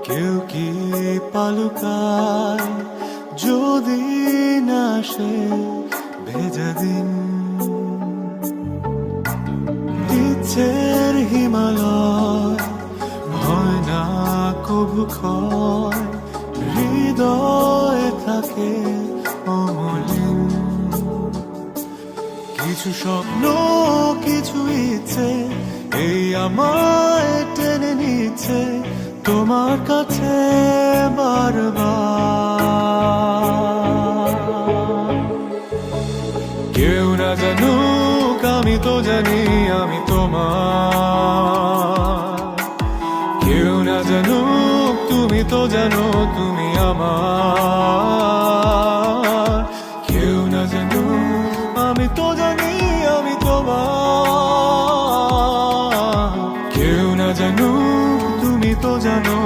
কেউ কি পালুকায় যদি না সে ভেজা দিন, ইচ্ছের হিমালয় হয় না কবু ক্ষয়, হৃদয়ে থাকে অমলিন। কিছু স্বপ্ন কিছু ইচ্ছে এই আমায় টেনে নিচ্ছে তোমার কাছে বারবার। কেউ না জানুক আমি তো জানি আমি তোমার, কেউ না জানুক তুমি তো জানো তুমি আমার।